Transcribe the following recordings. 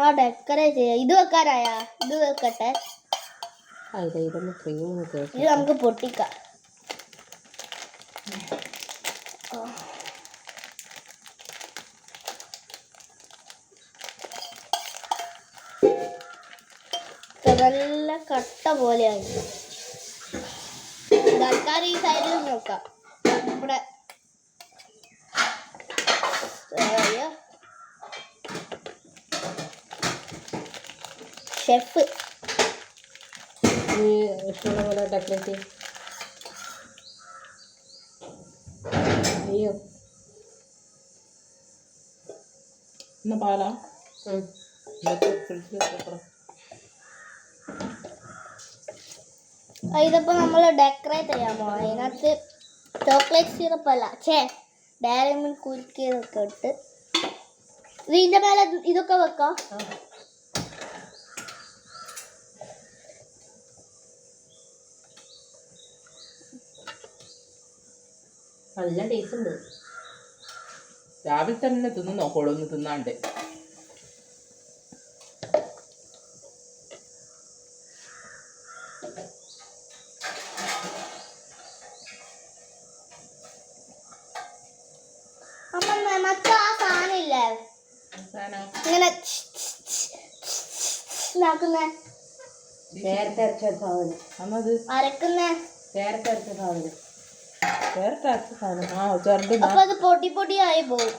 ആ ഡെക്കറേറ്റ് ചെയ്യാം. ഇത് വെക്കാനായാ? ഇത് വെക്കട്ടെ. ഇത് നമുക്ക് പൊട്ടിക്കാം. നല്ല കട്ട പോലെയായി. തൽക്കാലം ഈ സൈഡിൽ നോക്കാം. ഇവിടെ ഷെഫ് ഇഷ്ടമുള്ള പോലെ ഡെക്കറേറ്റ് അയ്യോ എന്നാ പാലാ ഇതിപ്പോൾ നമ്മൾ ഡെക്കറേറ്റ് ചെയ്യാമോ? അതിനകത്ത് ചോക്ലേറ്റ് സിറപ്പ് അല്ല, ഡയറി മിൽക്ക് കുലുക്കിയതൊക്കെ ഇട്ട് ഇതിൻ്റെ മേലെ ഇതൊക്കെ വെക്കാം. നല്ല ടേസ്റ്റ് ഉണ്ട്. രാവിലെ തന്നെ തിന്ന് നോക്കോളൂ, ഒന്ന് തിന്നാണ്ട്. മറ്റേ ആ സാധനം ഇല്ലേ ഇങ്ങനെ നേരത്തെ അരച്ച സാധനം അരക്കുന്ന അപ്പൊ അത് പൊടി പൊടിയായി പോകും.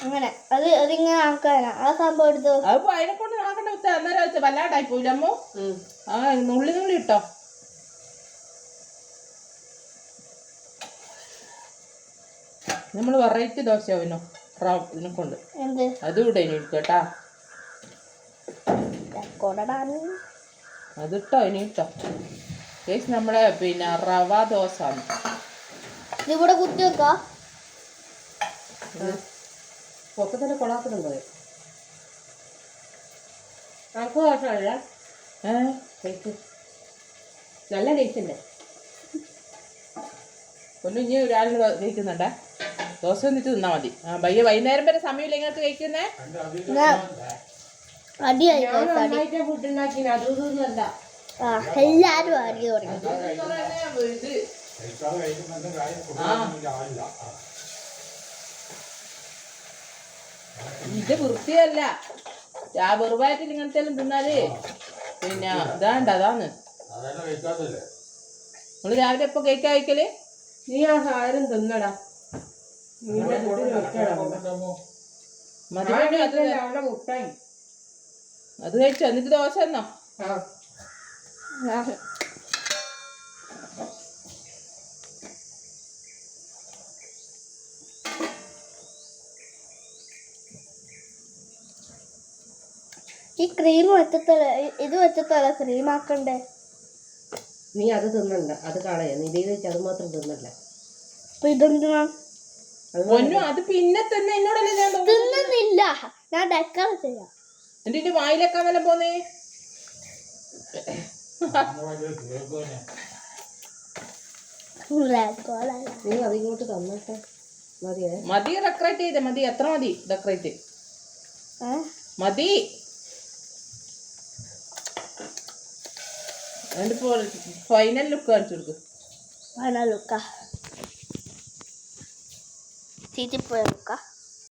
അങ്ങനെ അതിങ്ങനെ ആക്കാനാ ആ സംഭവം എടുത്തു. അതിനെ കൊണ്ട് ആക്കണ്ട വെച്ചാൽ അന്നേരം വെച്ചാൽ വല്ലാണ്ടായി പോയില്ല അമ്മോ. ആ നുള്ളി നുള്ളി ഇട്ടോ. നമ്മൾ വെറൈറ്റി ദോശയാവിനോ ഇതിനെ കൊണ്ട് അതും ഇവിടെ ഇനി കേട്ടാ. അതിട്ടോ ഇനി ഇട്ടോ. നമ്മളെ പിന്നെ റവ ദോശ ഇവിടെ കുത്തി വെക്കാ. ഒക്കെ തന്നെ കൊളാക്കുന്നുണ്ടോ? നമുക്ക് ദോശമല്ല നല്ല ടേസ്റ്റ് ഉണ്ട്. ഒന്നും ഇനി ഒരാളിന് കഴിക്കുന്നുണ്ടേ. ദോശ വന്നിട്ട് തിന്നാ മതി. ഭയ്യ വൈകുന്നേരം വരെ സമയമില്ല നിങ്ങൾക്ക് കഴിക്കുന്നേ. ഫുഡ് ഉണ്ടാക്കി അതൊന്നുമല്ല. എല്ലാരും അടി തുടങ്ങി. ഇത് വൃത്തിയല്ല. വെറുവായിട്ട് ഇങ്ങനത്തെ തിന്നാല് പിന്നെ ഇതാണ്ട് അതാന്ന്. നമ്മള് രാവിലെ എപ്പോ കേക്കാ കഴിക്കല്? നീ ആ സാധനം തിന്നടാ. അത് കഴിച്ചോ? എന്നിട്ട് ദോശ എന്നോ? ഈ ക്രീം വെച്ചത്തല്ല, ഇത് വെച്ചത്തല്ല ക്രീം ആക്കണ്ടേ. നീ അത് തിന്നണ്ട, അത് കളയാ. നീ ഇത് വെച്ച് അത് മാത്രം തിന്നല്ല. അപ്പൊ ഇതെന്തിനാ? അത് പിന്നെ തന്നെ എന്നോടല്ലേ തിന്നുന്നില്ല. ഞാൻ ഡെക്കർ ചെയ്യാം. എന്നിട്ട് വായിലേക്കാൻ വല്ല പോന്നേ. നീ അതിങ്ങോട്ട് തന്നട്ടെ. മതി ഡെക്കറേറ്റ് ചെയ്തേ. മതി. എത്ര മതി ഡെക്കറേറ്റ്? മതി. എന്നിട്ടിപ്പോ ഫൈനൽ ലുക്ക് കാണിച്ചു കൊടുക്ക്. ഫൈനൽ ലുക്കാ ചീറ്റിപ്പോയ ലുക്കാ.